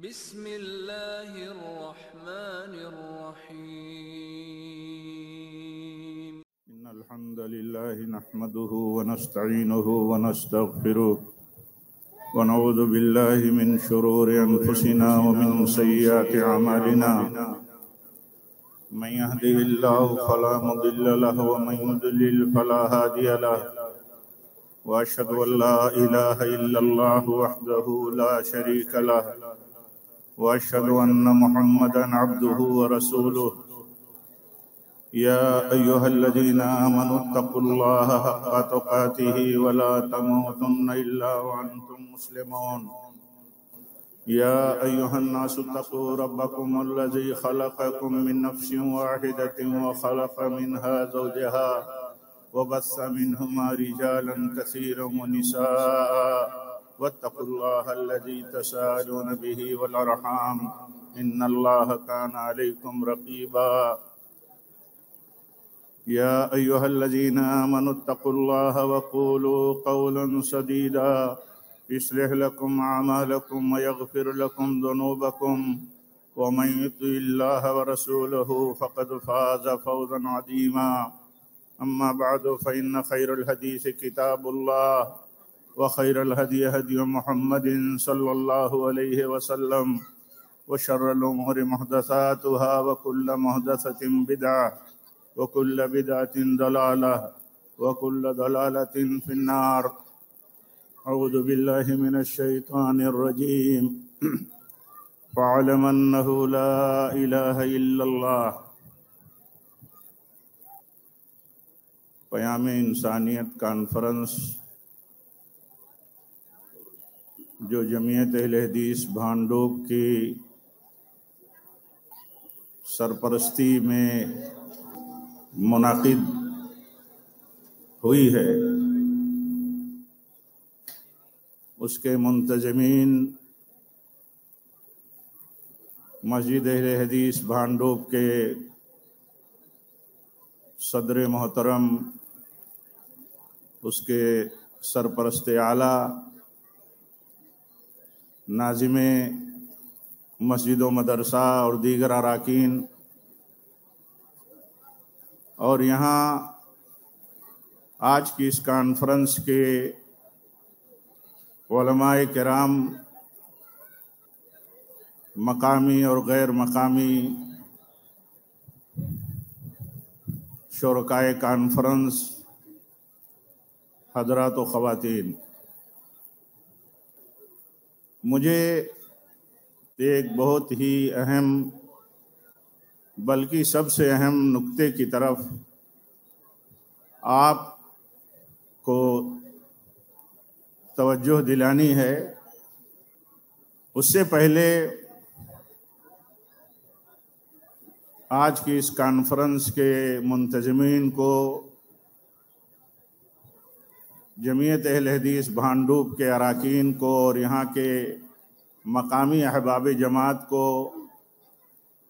بسم اللہ الرحمن الرحیم ان الحمد لله نحمده ونستعينه ونستغفره ونعوذ بالله من شرور انفسنا ومن سيئات اعمالنا من يهده الله فلا مضل له ومن يضلل فلا هادي له واشهد ان لا اله الا الله وحده لا شريك له واشهد ان محمدا عبده ورسوله يا ايها الذين امنوا اتقوا الله حق تقاته ولا تموتن الا وانتم مسلمون يا ايها الناس اتقوا ربكم الذي خلقكم من نفس واحدة وخلق منها زوجها وبث منهما رجالا كثيرا ونساء واتقوا الله الذي تساءلون به والارحام ان الله كان عليكم رقيبا يا ايها الذين امنوا اتقوا الله وقولوا قولا سديدا يصلح لكم اعمالكم ويغفر لكم ذنوبكم ومن يطع الله ورسوله فقد فاز فوزا عظيما اما بعد فان خير الحديث كتاب الله وخير الهدي هدي محمد صلى الله عليه وسلم وشر الأمور محدثاتها وكل محدثة بدعة وكل بدعة ضلالة وكل ضلالة في النار أعوذ بالله من الشيطان الرجيم فاعلم أنه لا إله إلا الله پیام انسانیت کانفرنس جو جمعیت اہل حدیث بھانڈوب کی سرپرستی میں منعقد ہوئی ہے، اس کے منتظمین مسجد اہل حدیث بھانڈوب کے صدر محترم، اس کے سرپرست اعلیٰ، ناظم مسجد و مدرسہ اور دیگر اراکین، اور یہاں آج کی اس کانفرنس کے علماء کرام، مقامی اور غیر مقامی شرکائے کانفرنس، حضرات و خواتین، مجھے ایک بہت ہی اہم بلکہ سب سے اہم نکتے کی طرف آپ کو توجہ دلانی ہے۔ اس سے پہلے آج کی اس کانفرنس کے منتظمین کو، جمعیت اہل حدیث بھانڈوب کے اراکین کو اور یہاں کے مقامی احباب جماعت کو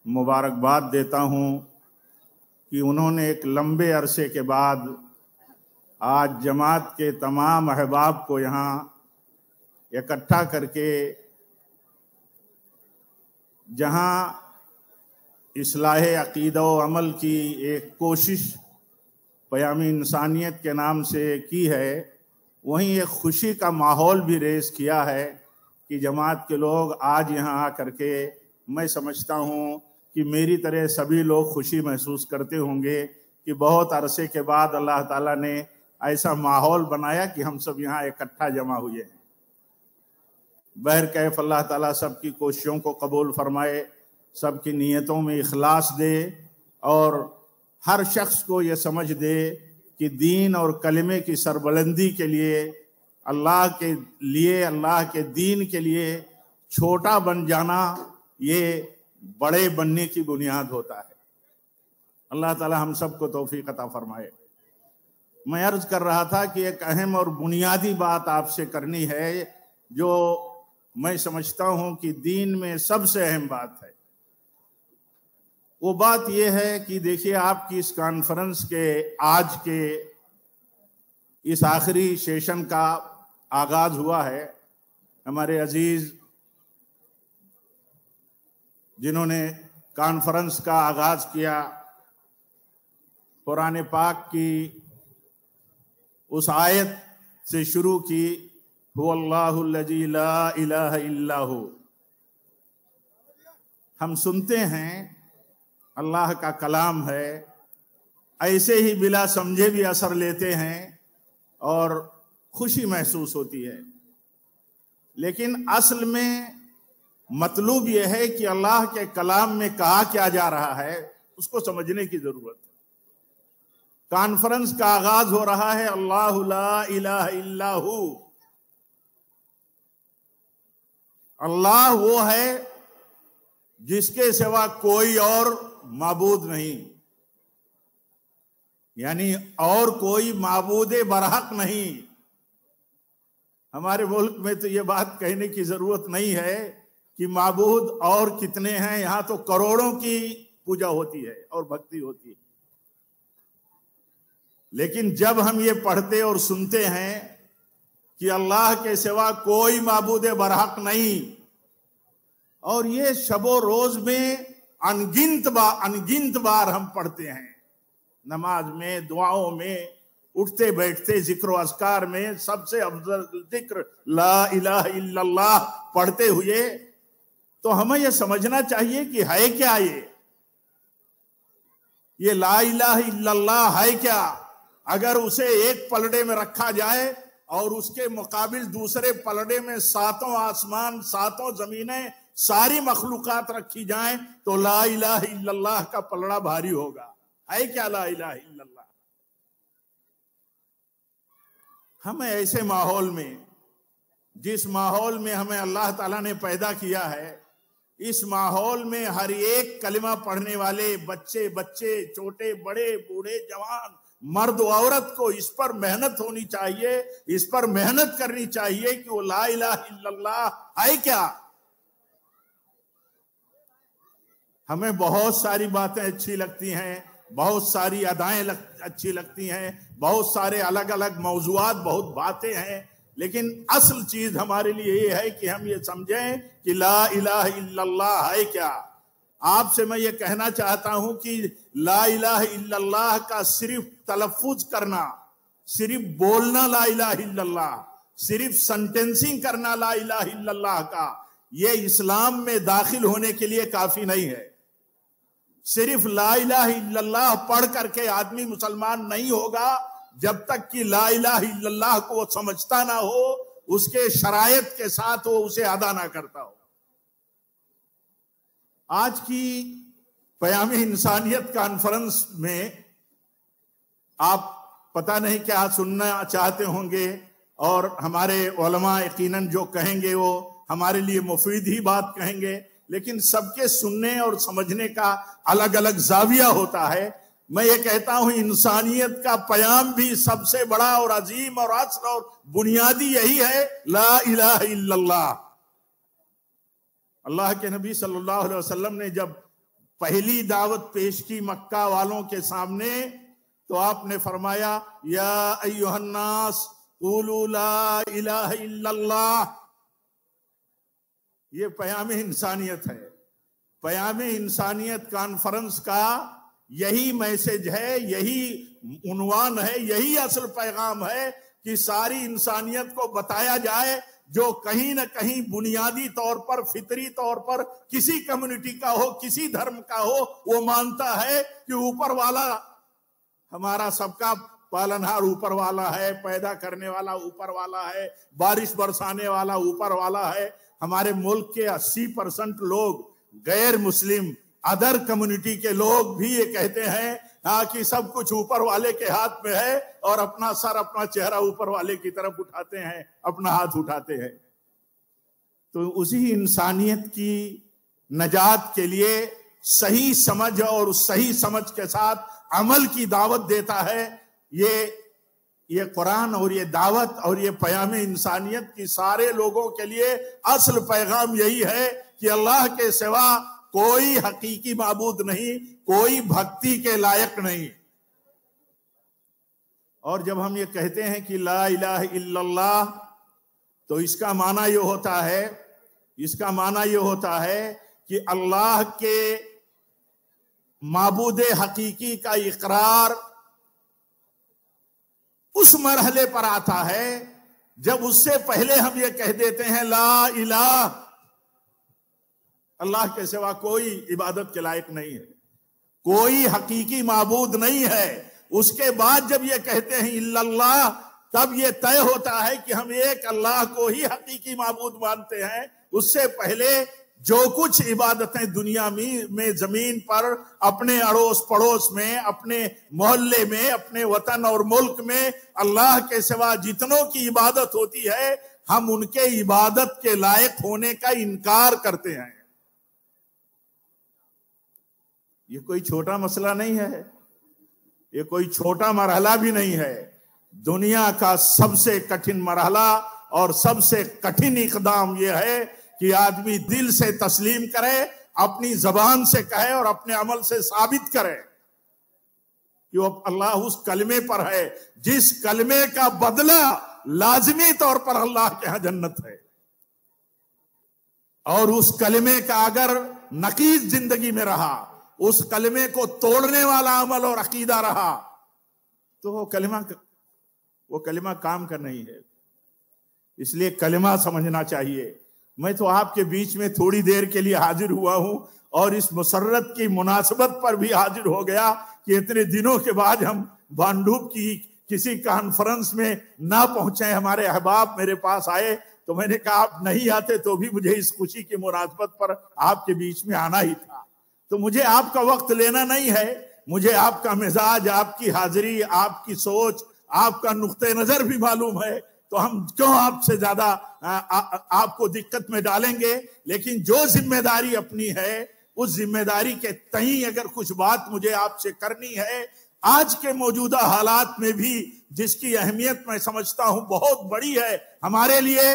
مبارکباد دیتا ہوں کہ انہوں نے ایک لمبے عرصے کے بعد آج جماعت کے تمام احباب کو یہاں اکٹھا کر کے جہاں اصلاح عقیدہ و عمل کی ایک کوشش پیام انسانیت کے نام سے کی ہے، وہیں ایک خوشی کا ماحول بھی ریز کیا ہے کہ جماعت کے لوگ آج یہاں آ کر کے، میں سمجھتا ہوں کہ میری طرح سبھی لوگ خوشی محسوس کرتے ہوں گے کہ بہت عرصے کے بعد اللہ تعالیٰ نے ایسا ماحول بنایا کہ ہم سب یہاں اکٹھا جمع ہوئے ہیں۔ بہرکیف اللہ تعالیٰ سب کی کوششوں کو قبول فرمائے، سب کی نیتوں میں اخلاص دے، اور ہر شخص کو یہ سمجھ دے کہ دین اور کلمے کی سربلندی کے لیے، اللہ کے دین کے لیے چھوٹا بن جانا یہ بڑے بننے کی بنیاد ہوتا ہے۔ اللہ تعالی ہم سب کو توفیق عطا فرمائے۔ میں عرض کر رہا تھا کہ ایک اہم اور بنیادی بات آپ سے کرنی ہے، جو میں سمجھتا ہوں کہ دین میں سب سے اہم بات ہے۔ وہ بات یہ ہے کہ دیکھیے، آپ کی اس کانفرنس کے آج کے اس آخری سیشن کا آغاز ہوا ہے۔ ہمارے عزیز جنہوں نے کانفرنس کا آغاز کیا قرآن پاک کی اس آیت سے شروع کی، هو اللہ الذی لا الہ الا ہو۔ ہم سنتے ہیں، اللہ کا کلام ہے، ایسے ہی بلا سمجھے بھی اثر لیتے ہیں اور خوشی محسوس ہوتی ہے، لیکن اصل میں مطلوب یہ ہے کہ اللہ کے کلام میں کہا کیا جا رہا ہے اس کو سمجھنے کی ضرورت ہے۔ کانفرنس کا آغاز ہو رہا ہے اللہ لا الہ الا ہو، اللہ وہ ہے جس کے سوا کوئی اور معبود نہیں، یعنی اور کوئی معبود برحق نہیں۔ ہمارے ملک میں تو یہ بات کہنے کی ضرورت نہیں ہے کہ معبود اور کتنے ہیں، یہاں تو کروڑوں کی پوجا ہوتی ہے اور بھکتی ہوتی ہے۔ لیکن جب ہم یہ پڑھتے اور سنتے ہیں کہ اللہ کے سوا کوئی معبود برحق نہیں، اور یہ شب و روز میں انگنت بار ہم پڑھتے ہیں، نماز میں، دعاؤں میں، اٹھتے بیٹھتے، ذکر و اذکار میں سب سے افضل ذکر لا الہ الا اللہ پڑھتے ہوئے، تو ہمیں یہ سمجھنا چاہیے کہ ہے کیا یہ لا الہ الا اللہ ہے کیا؟ اگر اسے ایک پلڑے میں رکھا جائے اور اس کے مقابل دوسرے پلڑے میں ساتوں آسمان، ساتوں زمینیں، ساری مخلوقات رکھی جائیں تو لا الہ الا اللہ کا پلڑا بھاری ہوگا۔ ہے کیا لا الہ الا اللہ؟ ہمیں ایسے ماحول میں، جس ماحول میں ہمیں اللہ تعالیٰ نے پیدا کیا ہے، اس ماحول میں ہر ایک کلمہ پڑھنے والے بچے چھوٹے بڑے بوڑھے جوان مرد و عورت کو اس پر محنت ہونی چاہیے، اس پر محنت کرنی چاہیے کہ وہ لا الہ الا اللہ ہے کیا۔ ہمیں بہت ساری باتیں اچھی لگتی ہیں، بہت ساری ادائیں اچھی لگتی ہیں، بہت سارے الگ الگ موضوعات، بہت باتیں ہیں، لیکن اصل چیز ہمارے لیے یہ ہے کہ ہم یہ سمجھیں کہ لا الہ الا اللہ ہے کیا۔ آپ سے میں یہ کہنا چاہتا ہوں کہ لا الہ الا اللہ کا صرف تلفظ کرنا، صرف بولنا لا الہ الا اللہ، صرف سنٹینسنگ کرنا لا الہ الا اللہ کا، یہ اسلام میں داخل ہونے کے لیے کافی نہیں ہے۔ صرف لا الہ الا اللہ پڑھ کر کے آدمی مسلمان نہیں ہوگا جب تک کہ لا الہ الا اللہ کو وہ سمجھتا نہ ہو، اس کے شرائط کے ساتھ وہ اسے ادا نہ کرتا ہو۔ آج کی پیام انسانیت کانفرنس میں آپ پتہ نہیں کیا سننا چاہتے ہوں گے، اور ہمارے علماء یقیناً جو کہیں گے وہ ہمارے لیے مفید ہی بات کہیں گے، لیکن سب کے سننے اور سمجھنے کا الگ الگ زاویہ ہوتا ہے۔ میں یہ کہتا ہوں انسانیت کا پیام بھی سب سے بڑا اور عظیم اور اصل اور بنیادی یہی ہے، لا الہ الا اللہ۔ اللہ کے نبی صلی اللہ علیہ وسلم نے جب پہلی دعوت پیش کی مکہ والوں کے سامنے تو آپ نے فرمایا یا ایھا الناس قولوا لا الہ الا اللہ۔ یہ پیام انسانیت ہے۔ پیام انسانیت کانفرنس کا یہی میسج ہے، یہی عنوان ہے، یہی اصل پیغام ہے کہ ساری انسانیت کو بتایا جائے جو کہیں نہ کہیں بنیادی طور پر، فطری طور پر کسی کمیونٹی کا ہو، کسی دھرم کا ہو، وہ مانتا ہے کہ اوپر والا ہمارا سب کا پالنہار اوپر والا ہے، پیدا کرنے والا اوپر والا ہے، بارش برسانے والا اوپر والا ہے۔ ہمارے ملک کے 80% لوگ غیر مسلم، ادر کمیونٹی کے لوگ بھی یہ کہتے ہیں کہ سب کچھ اوپر والے کے ہاتھ میں ہے، اور اپنا سر، اپنا چہرہ اوپر والے کی طرف اٹھاتے ہیں، اپنا ہاتھ اٹھاتے ہیں۔ تو اسی انسانیت کی نجات کے لیے صحیح سمجھ اور اس صحیح سمجھ کے ساتھ عمل کی دعوت دیتا ہے یہ قرآن، اور یہ دعوت اور یہ پیام انسانیت کی سارے لوگوں کے لیے اصل پیغام یہی ہے کہ اللہ کے سوا کوئی حقیقی معبود نہیں، کوئی بھکتی کے لائق نہیں۔ اور جب ہم یہ کہتے ہیں کہ لا الہ الا اللہ تو اس کا معنی یہ ہوتا ہے کہ اللہ کے معبود حقیقی کا اقرار اس مرحلے پر آتا ہے جب اس سے پہلے ہم یہ کہہ دیتے ہیں لا الہ، اللہ کے سوا کوئی عبادت کے لائق نہیں ہے، کوئی حقیقی معبود نہیں ہے۔ اس کے بعد جب یہ کہتے ہیں الا اللہ، تب یہ طے ہوتا ہے کہ ہم ایک اللہ کو ہی حقیقی معبود مانتے ہیں۔ اس سے پہلے جو کچھ عبادتیں دنیا میں زمین پر اپنے اڑوس پڑوس میں، اپنے محلے میں، اپنے وطن اور ملک میں اللہ کے سوا جتنوں کی عبادت ہوتی ہے، ہم ان کے عبادت کے لائق ہونے کا انکار کرتے ہیں۔ یہ کوئی چھوٹا مسئلہ نہیں ہے، یہ کوئی چھوٹا مرحلہ بھی نہیں ہے۔ دنیا کا سب سے کٹھن مرحلہ اور سب سے کٹھن اقدام یہ ہے کہ آدمی دل سے تسلیم کرے، اپنی زبان سے کہے اور اپنے عمل سے ثابت کرے کہ وہ اللہ اس کلمے پر ہے جس کلمے کا بدلہ لازمی طور پر اللہ کے ہاں جنت ہے، اور اس کلمے کا اگر نقیض زندگی میں رہا، اس کلمے کو توڑنے والا عمل اور عقیدہ رہا، تو وہ کلمہ کام کا نہیں ہے۔ اس لیے کلمہ سمجھنا چاہیے۔ میں تو آپ کے بیچ میں تھوڑی دیر کے لیے حاضر ہوا ہوں اور اس مسرت کی مناسبت پر بھی حاضر ہو گیا کہ اتنے دنوں کے بعد ہم بانڈوب کی کسی کانفرنس میں نہ پہنچے۔ ہمارے احباب میرے پاس آئے تو میں نے کہا آپ نہیں آتے تو بھی مجھے اس خوشی کی مناسبت پر آپ کے بیچ میں آنا ہی تھا۔ تو مجھے آپ کا وقت لینا نہیں ہے، مجھے آپ کا مزاج، آپ کی حاضری، آپ کی سوچ، آپ کا نقطہ نظر بھی معلوم ہے، تو ہم کیوں آپ سے زیادہ آپ کو دقت میں ڈالیں گے۔ لیکن جو ذمہ داری اپنی ہے، اس ذمہ داری کے تئیں اگر کچھ بات مجھے آپ سے کرنی ہے، آج کے موجودہ حالات میں بھی جس کی اہمیت میں سمجھتا ہوں بہت بڑی ہے ہمارے لیے،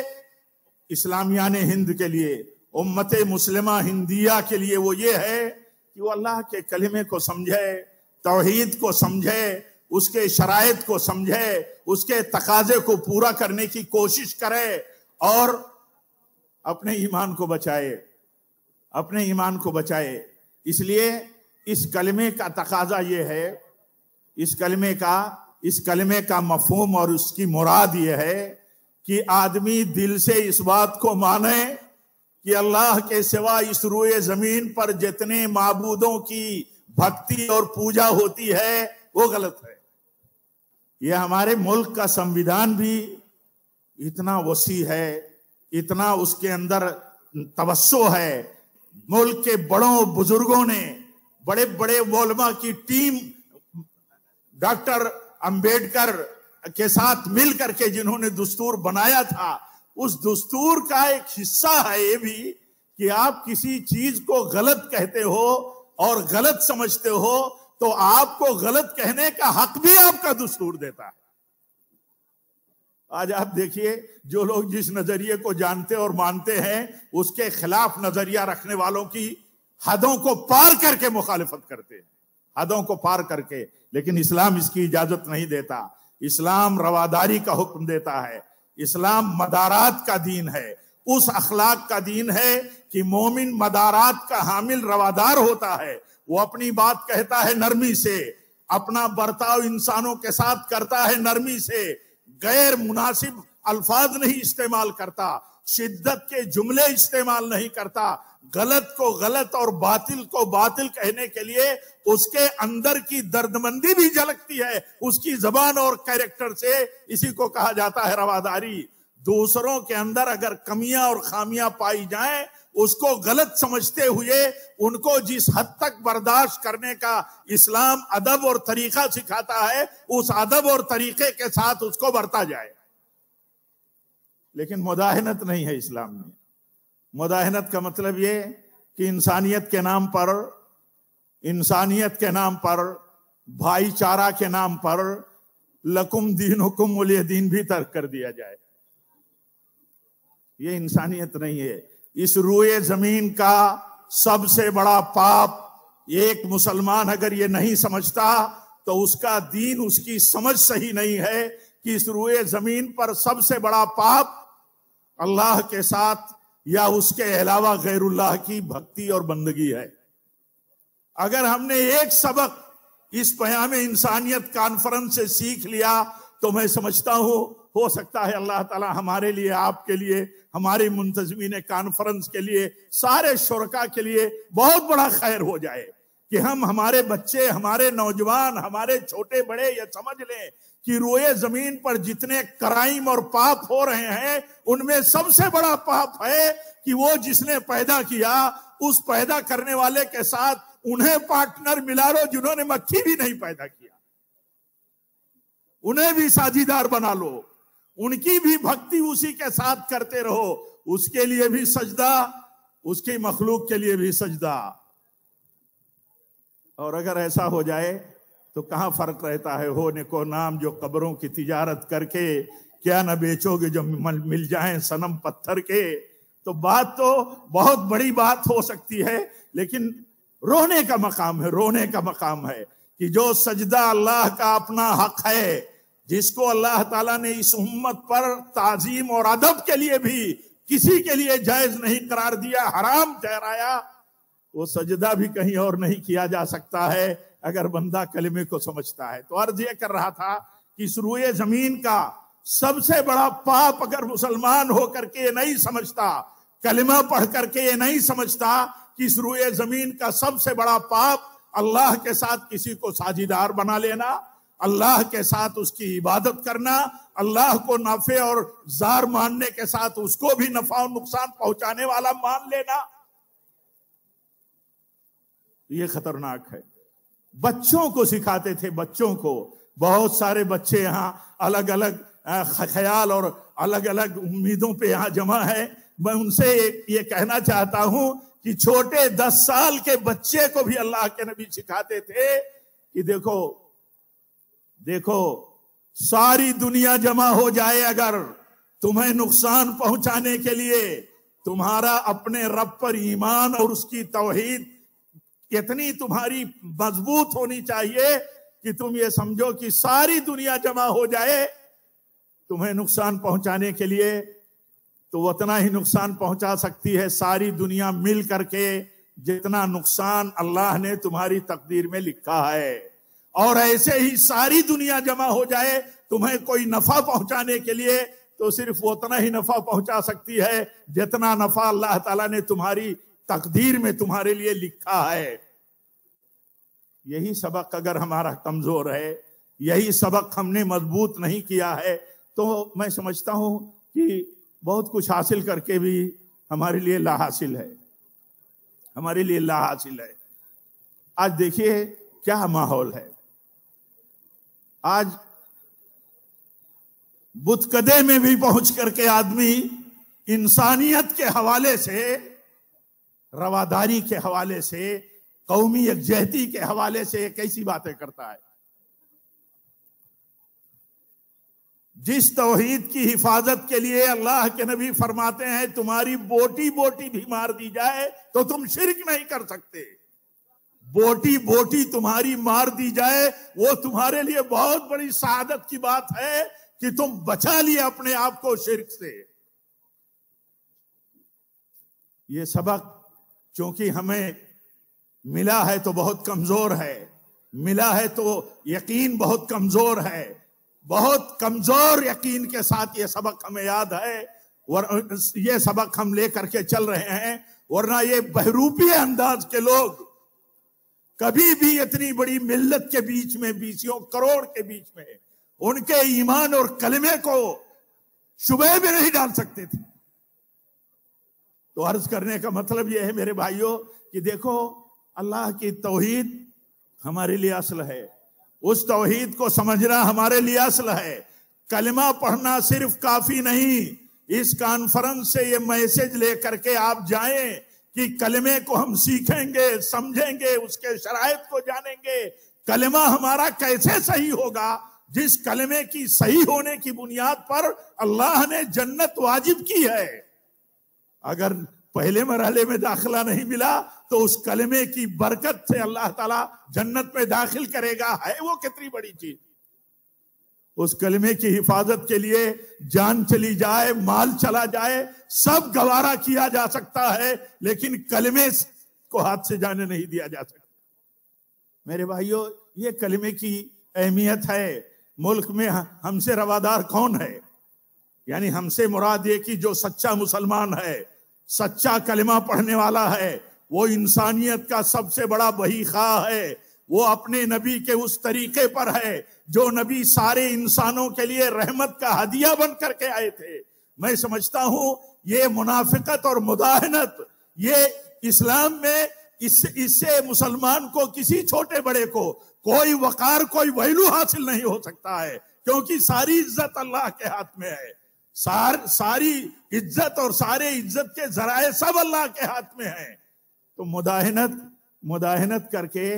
اسلامیان ہند کے لیے، امت مسلمہ ہندیہ کے لیے، وہ یہ ہے کہ وہ اللہ کے کلمے کو سمجھے، توحید کو سمجھے، اس کے شرائط کو سمجھے، اس کے تقاضے کو پورا کرنے کی کوشش کرے اور اپنے ایمان کو بچائے، اپنے ایمان کو بچائے۔ اس لیے اس کلمے کا تقاضا یہ ہے، اس کلمے کا مفہوم اور اس کی مراد یہ ہے کہ آدمی دل سے اس بات کو مانے کہ اللہ کے سوا اس روئے زمین پر جتنے معبودوں کی بھکتی اور پوجا ہوتی ہے وہ غلط ہے۔ یہ ہمارے ملک کا سنویدھان بھی اتنا وسیع ہے، اتنا اس کے اندر توسع ہے۔ ملک کے بڑوں بزرگوں نے، بڑے بڑے علماء کی ٹیم ڈاکٹر امبیڈکر کے ساتھ مل کر کے جنہوں نے دستور بنایا تھا، اس دستور کا ایک حصہ ہے یہ بھی کہ آپ کسی چیز کو غلط کہتے ہو اور غلط سمجھتے ہو تو آپ کو غلط کہنے کا حق بھی آپ کا دستور دیتا ہے۔ آج آپ دیکھیے جو لوگ جس نظریے کو جانتے اور مانتے ہیں اس کے خلاف نظریہ رکھنے والوں کی حدوں کو پار کر کے مخالفت کرتے ہیں، حدوں کو پار کر کے۔ لیکن اسلام اس کی اجازت نہیں دیتا۔ اسلام رواداری کا حکم دیتا ہے، اسلام مدارات کا دین ہے، اس اخلاق کا دین ہے کہ مومن مدارات کا حامل روادار ہوتا ہے۔ وہ اپنی بات کہتا ہے نرمی سے، اپنا برتاؤ انسانوں کے ساتھ کرتا ہے نرمی سے، غیر مناسب الفاظ نہیں استعمال کرتا، شدت کے جملے استعمال نہیں کرتا، غلط کو غلط اور باطل کو باطل کہنے کے لیے اس کے اندر کی دردمندی بھی جھلکتی ہے اس کی زبان اور کیریکٹر سے۔ اسی کو کہا جاتا ہے رواداری۔ دوسروں کے اندر اگر کمیاں اور خامیاں پائی جائیں، اس کو غلط سمجھتے ہوئے ان کو جس حد تک برداشت کرنے کا اسلام ادب اور طریقہ سکھاتا ہے، اس ادب اور طریقے کے ساتھ اس کو برتا جائے۔ لیکن مداہنت نہیں ہے اسلام میں۔ مداہنت کا مطلب یہ کہ انسانیت کے نام پر، بھائی چارہ کے نام پر لکم دینکم ولی دین بھی ترک کر دیا جائے۔ یہ انسانیت نہیں ہے۔ اس روئے زمین کا سب سے بڑا پاپ ایک مسلمان اگر یہ نہیں سمجھتا تو اس کا دین، اس کی سمجھ صحیح نہیں ہے کہ اس روئے زمین پر سب سے بڑا پاپ اللہ کے ساتھ یا اس کے علاوہ غیر اللہ کی بھکتی اور بندگی ہے۔ اگر ہم نے ایک سبق اس پیام انسانیت کانفرنس سے سیکھ لیا تو میں سمجھتا ہوں ہو سکتا ہے اللہ تعالی ہمارے لیے، آپ کے لیے، ہمارے منتظمین کانفرنس کے لیے، سارے شرکاء کے لیے بہت بڑا خیر ہو جائے کہ ہمارے بچے، ہمارے نوجوان، ہمارے چھوٹے بڑے یہ سمجھ لیں کہ روئے زمین پر جتنے کرائم اور پاپ ہو رہے ہیں ان میں سب سے بڑا پاپ ہے کہ وہ جس نے پیدا کیا اس پیدا کرنے والے کے ساتھ انہیں پارٹنر ملا لو جنہوں نے مکھی بھی نہیں پیدا کیا، انہیں بھی ساجیدار بنا لو، ان کی بھی بھکتی اسی کے ساتھ کرتے رہو، اس کے لیے بھی سجدہ، اس کی مخلوق کے لیے بھی سجدہ۔ اور اگر ایسا ہو جائے تو کہاں فرق رہتا ہے ہو نکو نام جو قبروں کی تجارت کر کے کیا نہ بیچو گے جو مل جائیں صنم پتھر کے۔ تو بات تو بہت بڑی بات ہو سکتی ہے لیکن رونے کا مقام ہے، رونے کا مقام ہے کہ جو سجدہ اللہ کا اپنا حق ہے، جس کو اللہ تعالیٰ نے اس امت پر تعظیم اور ادب کے لیے بھی کسی کے لیے جائز نہیں قرار دیا، حرام ٹھہرایا، وہ سجدہ بھی کہیں اور نہیں کیا جا سکتا ہے اگر بندہ کلمے کو سمجھتا ہے۔ تو عرض یہ کر رہا تھا کہ اس روئے زمین کا سب سے بڑا پاپ اگر مسلمان ہو کر کے یہ نہیں سمجھتا، کلمہ پڑھ کر کے یہ نہیں سمجھتا کہ اس روئے زمین کا سب سے بڑا پاپ اللہ کے ساتھ کسی کو ساجیدار بنا لینا، اللہ کے ساتھ اس کی عبادت کرنا، اللہ کو نافع اور زار ماننے کے ساتھ اس کو بھی نفع و نقصان پہنچانے والا مان لینا، یہ خطرناک ہے۔ بچوں کو سکھاتے تھے، بچوں کو، بہت سارے بچے یہاں الگ الگ خیال اور الگ الگ امیدوں پہ یہاں جمع ہے۔ میں ان سے یہ کہنا چاہتا ہوں کہ چھوٹے 10 سال کے بچے کو بھی اللہ کے نبی سکھاتے تھے کہ دیکھو ساری دنیا جمع ہو جائے اگر تمہیں نقصان پہنچانے کے لیے، تمہارا اپنے رب پر ایمان اور اس کی توحید اتنی تمہاری مضبوط ہونی چاہیے کہ تم یہ سمجھو کہ ساری دنیا جمع ہو جائے تمہیں نقصان پہنچانے کے لیے تو اتنا ہی نقصان پہنچا سکتی ہے ساری دنیا مل کر کے جتنا نقصان اللہ نے تمہاری تقدیر میں لکھا ہے، اور ایسے ہی ساری دنیا جمع ہو جائے تمہیں کوئی نفع پہنچانے کے لیے تو صرف اتنا ہی نفع پہنچا سکتی ہے جتنا نفع اللہ تعالیٰ نے تمہاری تقدیر میں تمہارے لیے لکھا ہے۔ یہی سبق اگر ہمارا کمزور ہے، یہی سبق ہم نے مضبوط نہیں کیا ہے تو میں سمجھتا ہوں کہ بہت کچھ حاصل کر کے بھی ہمارے لیے لا حاصل ہے، ہمارے لیے لا حاصل ہے۔ آج دیکھیے کیا ماحول ہے، آج بت کدے میں بھی پہنچ کر کے آدمی انسانیت کے حوالے سے، رواداری کے حوالے سے، قومی یکجہتی کے حوالے سے کیسی باتیں کرتا ہے۔ جس توحید کی حفاظت کے لیے اللہ کے نبی فرماتے ہیں تمہاری بوٹی بوٹی بھی مار دی جائے تو تم شرک نہیں کر سکتے، بوٹی بوٹی تمہاری مار دی جائے وہ تمہارے لیے بہت بڑی سعادت کی بات ہے کہ تم بچا لیے اپنے آپ کو شرک سے۔ یہ سبق چونکہ ہمیں ملا ہے تو بہت کمزور ہے، ملا ہے تو یقین بہت کمزور ہے، بہت کمزور یقین کے ساتھ یہ سبق ہمیں یاد ہے، یہ سبق ہم لے کر کے چل رہے ہیں، ورنہ یہ بہروپی انداز کے لوگ کبھی بھی اتنی بڑی ملت کے بیچ میں، 20 کروڑ کے بیچ میں ان کے ایمان اور کلمے کو شبہ میں نہیں ڈال سکتے تھے۔ تو عرض کرنے کا مطلب یہ ہے میرے بھائیوں کہ دیکھو اللہ کی توحید ہمارے لیے اصل ہے، اس توحید کو سمجھنا ہمارے لیے اصل ہے۔ کلمہ پڑھنا صرف کافی نہیں، اس کانفرنس سے یہ میسج لے کر کے آپ جائیں کہ کلمے کو ہم سیکھیں گے، سمجھیں گے، اس کے شرائط کو جانیں گے۔ کلمہ ہمارا کیسے صحیح ہوگا؟ جس کلمے کی صحیح ہونے کی بنیاد پر اللہ نے جنت واجب کی ہے۔ اگر پہلے مرحلے میں داخلہ نہیں ملا تو اس کلمے کی برکت سے اللہ تعالیٰ جنت میں داخل کرے گا، ہے وہ کتنی بڑی چیز۔ اس کلمے کی حفاظت کے لیے جان چلی جائے، مال چلا جائے، سب گوارا کیا جا سکتا ہے، لیکن کلمے کو ہاتھ سے جانے نہیں دیا جا سکتا۔ میرے بھائیوں، یہ کلمے کی اہمیت ہے۔ ملک میں ہم سے روادار کون ہے؟ یعنی ہم سے مراد یہ کہ جو سچا مسلمان ہے، سچا کلمہ پڑھنے والا ہے، وہ انسانیت کا سب سے بڑا بہی خواہ ہے، وہ اپنے نبی کے اس طریقے پر ہے جو نبی سارے انسانوں کے لیے رحمت کا ہدیہ بن کر کے آئے تھے۔ میں سمجھتا ہوں یہ منافقت اور مداہنت، یہ اسلام میں اس سے مسلمان کو، کسی چھوٹے بڑے کو کوئی وقار، کوئی ویلو حاصل نہیں ہو سکتا ہے، کیونکہ ساری عزت اللہ کے ہاتھ میں ہے۔ ساری عزت اور سارے عزت کے ذرائع سب اللہ کے ہاتھ میں ہیں۔ تو مداہنت کر کے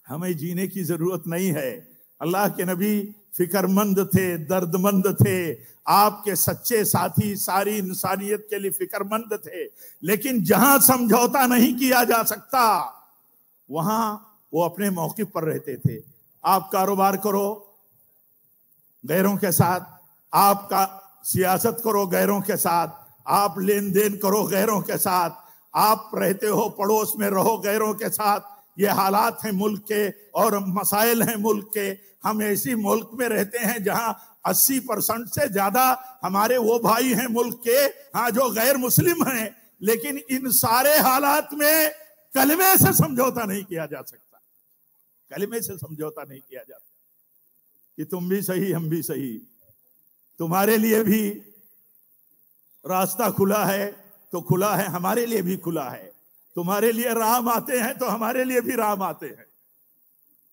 ہمیں جینے کی ضرورت نہیں ہے۔ اللہ کے نبی فکر مند تھے، درد مند تھے، آپ کے سچے ساتھی ساری انسانیت کے لیے فکر مند تھے، لیکن جہاں سمجھوتا نہیں کیا جا سکتا وہاں وہ اپنے موقف پر رہتے تھے۔ آپ کاروبار کرو غیروں کے ساتھ، آپ کا سیاست کرو غیروں کے ساتھ، آپ لین دین کرو غیروں کے ساتھ، آپ رہتے ہو پڑوس میں رہو غیروں کے ساتھ۔ یہ حالات ہیں ملک کے اور مسائل ہیں ملک کے۔ ہم ایسی ملک میں رہتے ہیں جہاں 80% سے زیادہ ہمارے وہ بھائی ہیں ملک کے جو غیر مسلم ہیں، لیکن ان سارے حالات میں کلمے سے سمجھوتا نہیں کیا جا سکتا۔ کلمے سے سمجھوتا نہیں کیا جا سکتا کہ تم بھی صحیح ہم بھی صحیح، تمہارے لیے بھی راستہ کھلا ہے تو کھلا ہے، ہمارے لیے بھی کھلا ہے، تمہارے لیے رام آتے ہیں تو ہمارے لیے بھی رام آتے ہیں،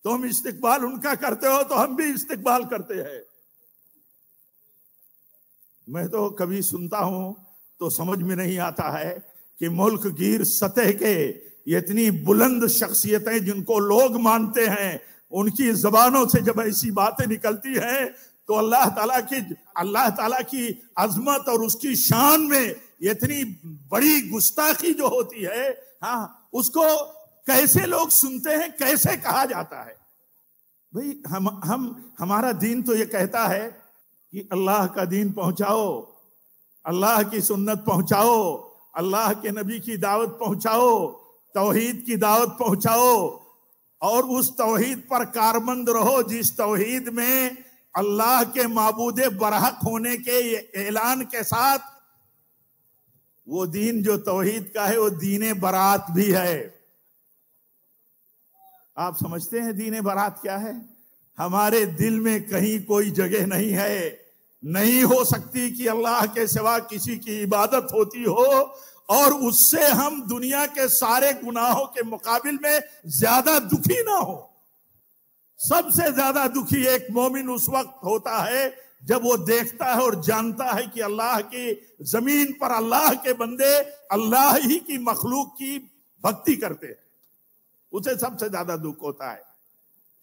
تم استقبال ان کا کرتے ہو تو ہم بھی استقبال کرتے ہیں۔ میں تو کبھی سنتا ہوں تو سمجھ میں نہیں آتا ہے کہ ملک گیر سطح کے اتنی بلند شخصیتیں جن کو لوگ مانتے ہیں، ان کی زبانوں سے جب ایسی باتیں نکلتی ہیں تو اللہ تعالیٰ کی عظمت اور اس کی شان میں اتنی بڑی گستاخی جو ہوتی ہے، اس کو کیسے لوگ سنتے ہیں، کیسے کہا جاتا ہے؟ بھئی ہمارا دین تو یہ کہتا ہے کہ اللہ کا دین پہنچاؤ، اللہ کی سنت پہنچاؤ، اللہ کے نبی کی دعوت پہنچاؤ، توحید کی دعوت پہنچاؤ، اور اس توحید پر کارمند رہو جس توحید میں اللہ کے معبود برحق ہونے کے اعلان کے ساتھ وہ دین جو توحید کا ہے وہ دین برات بھی ہے۔ آپ سمجھتے ہیں دین برات کیا ہے؟ ہمارے دل میں کہیں کوئی جگہ نہیں ہے، نہیں ہو سکتی کہ اللہ کے سوا کسی کی عبادت ہوتی ہو اور اس سے ہم دنیا کے سارے گناہوں کے مقابل میں زیادہ دکھی نہ ہو۔ سب سے زیادہ دکھی ایک مومن اس وقت ہوتا ہے جب وہ دیکھتا ہے اور جانتا ہے کہ اللہ کی زمین پر اللہ کے بندے اللہ ہی کی مخلوق کی بھکتی کرتے ہیں، اسے سب سے زیادہ دکھ ہوتا ہے۔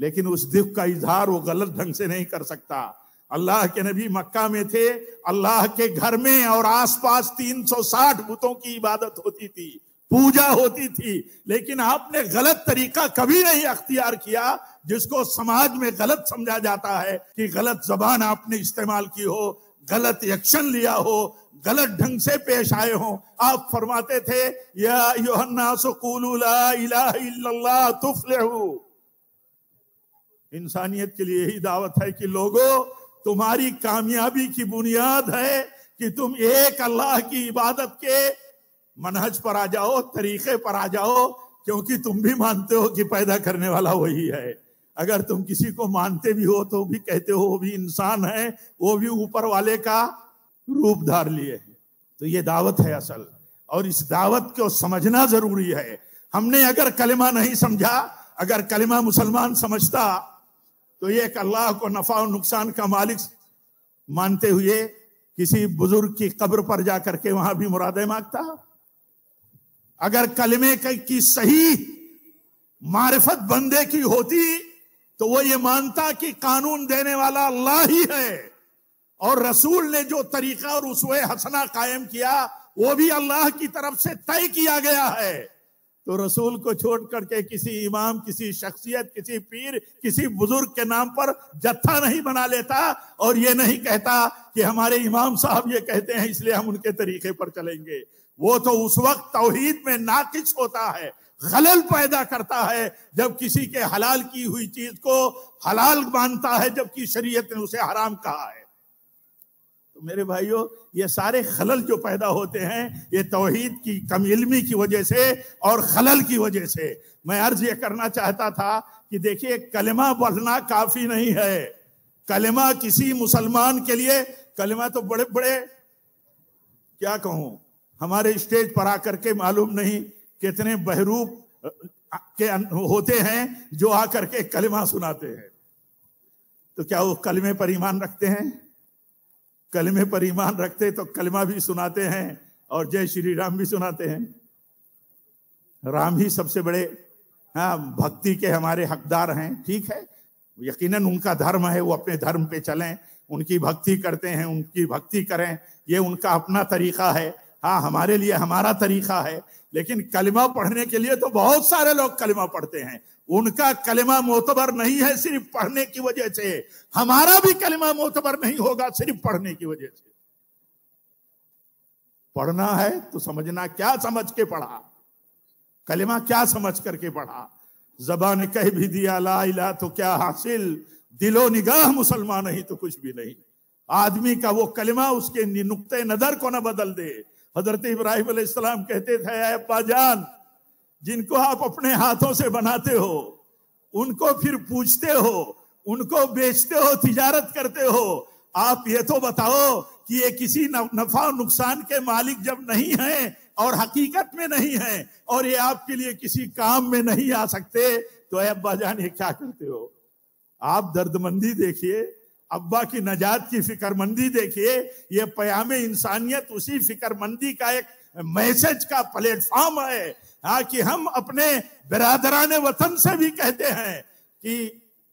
لیکن اس دکھ کا اظہار وہ غلط ڈھنگ سے نہیں کر سکتا۔ اللہ کے نبی مکہ میں تھے، اللہ کے گھر میں اور آس پاس 360 بتوں کی عبادت ہوتی تھی، پوجا ہوتی تھی، لیکن آپ نے غلط طریقہ کبھی نہیں اختیار کیا جس کو سماج میں غلط سمجھا جاتا ہے کہ غلط زبان آپ نے استعمال کی ہو، غلط ایکشن لیا ہو، غلط ڈھنگ سے پیش آئے ہوں۔ آپ فرماتے تھے یا ایھا الناس قولوا لا الہ الا اللہ تفلحوا۔ انسانیت کے لیے یہی دعوت ہے کہ لوگوں، تمہاری کامیابی کی بنیاد ہے کہ تم ایک اللہ کی عبادت کے منہج پر آ جاؤ، طریقے پر آ جاؤ، کیونکہ تم بھی مانتے ہو کہ پیدا کرنے والا وہی ہے۔ اگر تم کسی کو مانتے بھی ہو تو بھی کہتے ہو وہ بھی انسان ہے، وہ بھی اوپر والے کا روپ دھار لیے ہے۔ تو یہ دعوت ہے اصل، اور اس دعوت کو سمجھنا ضروری ہے۔ ہم نے اگر کلمہ نہیں سمجھا، اگر کلمہ مسلمان سمجھتا تو یہ کہ اللہ کو نفع و نقصان کا مالک مانتے ہوئے کسی بزرگ کی قبر پر جا کر کے وہاں بھی مرادیں مانگتا۔ اگر کلمے کی صحیح معرفت بندے کی ہوتی تو وہ یہ مانتا کہ قانون دینے والا اللہ ہی ہے، اور رسول نے جو طریقہ اور اسوہ حسنہ قائم کیا وہ بھی اللہ کی طرف سے طے کیا گیا ہے۔ تو رسول کو چھوڑ کر کے کسی امام، کسی شخصیت، کسی پیر، کسی بزرگ کے نام پر جتھا نہیں بنا لیتا اور یہ نہیں کہتا کہ ہمارے امام صاحب یہ کہتے ہیں اس لیے ہم ان کے طریقے پر چلیں گے۔ وہ تو اس وقت توحید میں ناقص ہوتا ہے، خلل پیدا کرتا ہے جب کسی کے حلال کی ہوئی چیز کو حلال مانتا ہے جبکہ شریعت نے اسے حرام کہا ہے۔ تو میرے بھائیو، یہ سارے خلل جو پیدا ہوتے ہیں یہ توحید کی کم علمی کی وجہ سے اور خلل کی وجہ سے۔ میں عرض یہ کرنا چاہتا تھا کہ دیکھیے، کلمہ پڑھنا کافی نہیں ہے۔ کلمہ کسی مسلمان کے لیے، کلمہ تو بڑے بڑے کیا کہوں، ہمارے اسٹیج پر آ کر کے معلوم نہیں کتنے بہروپ کے ہوتے ہیں جو آ کر کے کلمہ سناتے ہیں۔ تو کیا وہ کلمے پر ایمان رکھتے ہیں؟ کلمے پر ایمان رکھتے تو کلمہ بھی سناتے ہیں اور جے شری رام بھی سناتے ہیں۔ رام ہی سب سے بڑے بھکتی کے ہمارے حقدار ہیں، ٹھیک ہے، یقیناً ان کا دھرم ہے، وہ اپنے دھرم پہ چلیں، ان کی بھکتی کرتے ہیں، ان کی بھکتی کریں، یہ ان کا اپنا طریقہ ہے۔ ہاں، ہمارے لیے ہمارا طریقہ ہے، لیکن کلمہ پڑھنے کے لیے تو بہت سارے لوگ کلمہ پڑھتے ہیں۔ ان کا کلمہ معتبر نہیں ہے صرف پڑھنے کی وجہ سے، ہمارا بھی کلمہ معتبر نہیں ہوگا صرف پڑھنے کی وجہ سے۔ پڑھنا ہے تو سمجھنا کیا سمجھ کے پڑھا، کلمہ کیا سمجھ کر کے پڑھا۔ زبان کہہ بھی دیا لا الہ تو کیا حاصل، دل و نگاہ مسلمان نہیں تو کچھ بھی نہیں۔ آدمی کا وہ کلمہ اس کے نقطۂ نظر کو نہ بدل دے۔ حضرت ابراہیم علیہ السلام کہتے تھے، اے ابا جان، جن کو آپ اپنے ہاتھوں سے بناتے ہو، ان کو پھر پوچھتے ہو، ان کو بیچتے ہو، تجارت کرتے ہو، آپ یہ تو بتاؤ کہ یہ کسی نفع نقصان کے مالک جب نہیں ہیں اور حقیقت میں نہیں ہیں اور یہ آپ کے لیے کسی کام میں نہیں آ سکتے، تو اے ابا جان یہ کیا کرتے ہو؟ آپ درد مندی دیکھیے، ابا کی نجات کی فکر مندی دیکھیے۔ یہ پیام انسانیت اسی فکر مندی کا ایک میسج کا پلیٹ فارم ہے کہ ہم اپنے برادران وطن سے بھی کہتے ہیں کہ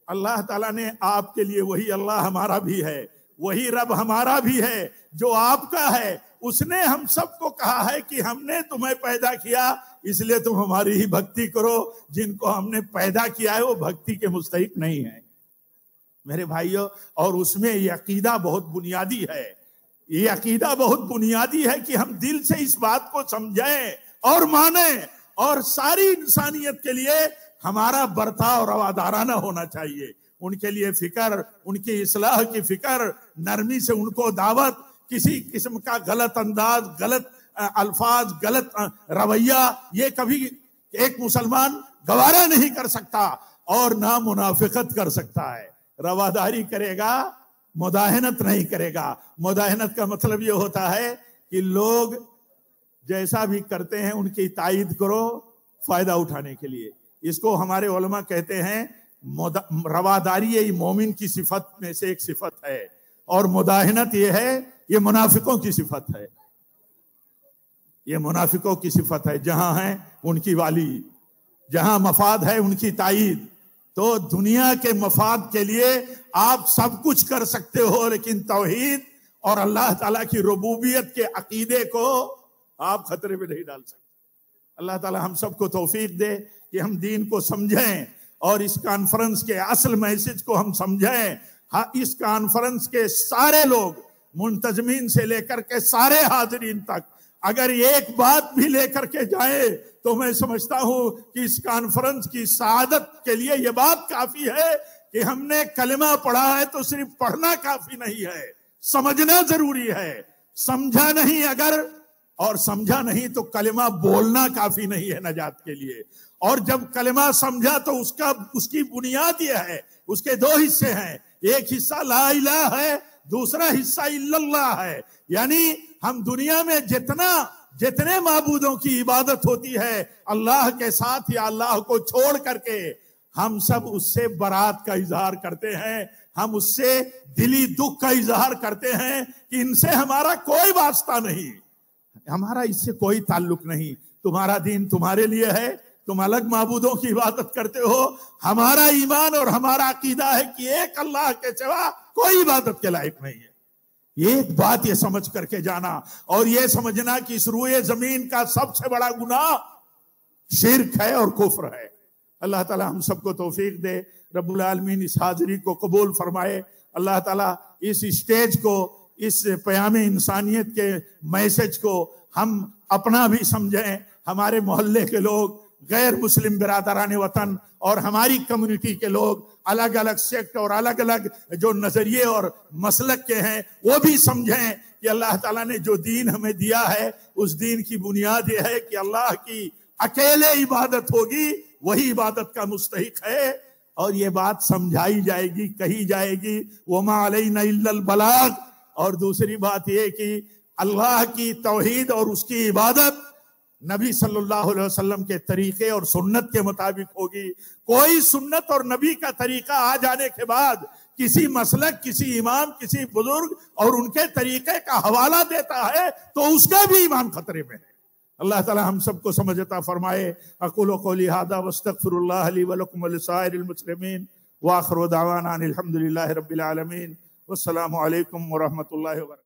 اللہ تعالیٰ نے آپ کے لیے، وہی اللہ ہمارا بھی ہے، وہی رب ہمارا بھی ہے جو آپ کا ہے، اس نے ہم سب کو کہا ہے کہ ہم نے تمہیں پیدا کیا اس لیے تم ہماری ہی بھکتی کرو۔ جن کو ہم نے پیدا کیا ہے وہ بھکتی کے مستحق نہیں ہیں میرے بھائیوں۔ اور اس میں یہ عقیدہ بہت بنیادی ہے، یہ عقیدہ بہت بنیادی ہے کہ ہم دل سے اس بات کو سمجھیں اور مانیں، اور ساری انسانیت کے لیے ہمارا برتاؤ روادارانہ ہونا چاہیے۔ ان کے لیے فکر، ان کی اصلاح کی فکر، نرمی سے ان کو دعوت، کسی قسم کا غلط انداز، غلط الفاظ، غلط رویہ یہ کبھی ایک مسلمان گوارا نہیں کر سکتا اور نہ منافقت کر سکتا ہے۔ رواداری کرے گا، مداہنت نہیں کرے گا۔ مداہنت کا مطلب یہ ہوتا ہے کہ لوگ جیسا بھی کرتے ہیں ان کی تائید کرو فائدہ اٹھانے کے لیے۔ اس کو ہمارے علماء کہتے ہیں رواداری مومن کی صفت میں سے ایک صفت ہے، اور مداہنت یہ ہے، یہ منافقوں کی صفت ہے، یہ منافقوں کی صفت ہے۔ جہاں ہیں ان کی والی، جہاں مفاد ہے ان کی تائید۔ تو دنیا کے مفاد کے لیے آپ سب کچھ کر سکتے ہو، لیکن توحید اور اللہ تعالیٰ کی ربوبیت کے عقیدے کو آپ خطرے میں نہیں ڈال سکتے۔ اللہ تعالیٰ ہم سب کو توفیق دے کہ ہم دین کو سمجھیں اور اس کانفرنس کے اصل میسج کو ہم سمجھیں۔ اس کانفرنس کے سارے لوگ، منتظمین سے لے کر کے سارے حاضرین تک، اگر ایک بات بھی لے کر کے جائیں تو میں سمجھتا ہوں کہ اس کانفرنس کی سعادت کے لیے یہ بات کافی ہے کہ ہم نے کلمہ پڑھا ہے تو صرف پڑھنا کافی نہیں ہے، سمجھنا ضروری ہے۔ سمجھا نہیں اگر، اور سمجھا نہیں تو کلمہ بولنا کافی نہیں ہے نجات کے لیے۔ اور جب کلمہ سمجھا تو اس کی بنیاد یہ ہے، اس کے دو حصے ہیں، ایک حصہ لا الہ ہے، دوسرا حصہ الا اللہ ہے۔ یعنی ہم دنیا میں جتنے معبودوں کی عبادت ہوتی ہے اللہ کے ساتھ یا اللہ کو چھوڑ کر کے، ہم سب اس سے برات کا اظہار کرتے ہیں، ہم اس سے دلی دکھ کا اظہار کرتے ہیں کہ ان سے ہمارا کوئی واسطہ نہیں، ہمارا اس سے کوئی تعلق نہیں، تمہارا دین تمہارے لیے ہے، تم الگ معبودوں کی عبادت کرتے ہو، ہمارا ایمان اور ہمارا عقیدہ ہے کہ ایک اللہ کے سوا کوئی عبادت کے لائق نہیں ہے۔ ایک بات یہ سمجھ کر کے جانا، اور یہ سمجھنا کہ اس روئے زمین کا سب سے بڑا گناہ شرک ہے اور کفر ہے۔ اللہ تعالی ہم سب کو توفیق دے، رب العالمین اس حاضری کو قبول فرمائے۔ اللہ تعالی اس اسٹیج کو، اس پیام انسانیت کے میسج کو ہم اپنا بھی سمجھیں، ہمارے محلے کے لوگ، غیر مسلم برادران وطن اور ہماری کمیونٹی کے لوگ، الگ الگ سیکٹ اور الگ الگ جو نظریے اور مسلک کے ہیں، وہ بھی سمجھیں کہ اللہ تعالیٰ نے جو دین ہمیں دیا ہے اس دین کی بنیاد یہ ہے کہ اللہ کی اکیلے عبادت ہوگی، وہی عبادت کا مستحق ہے، اور یہ بات سمجھائی جائے گی، کہی جائے گی، وَمَا عَلَيْنَا إِلَّا الْبَلَاغُ۔ اور دوسری بات یہ کہ اللہ کی توحید اور اس کی عبادت نبی صلی اللہ علیہ وسلم کے طریقے اور سنت کے مطابق ہوگی۔ کوئی سنت اور نبی کا طریقہ آ جانے کے بعد کسی مسلک، کسی امام، کسی بزرگ اور ان کے طریقے کا حوالہ دیتا ہے تو اس کا بھی ایمان خطرے میں ہے۔ اللہ تعالی ہم سب کو سمجھ عطا فرمائے۔ اقول قولی ھذا واستغفر اللہ لی ولکم ولسائر المسلمین، وآخر دعوانا ان الحمد للہ رب العالمین، والسلام علیکم ورحمۃ اللہ وبرکاتہ۔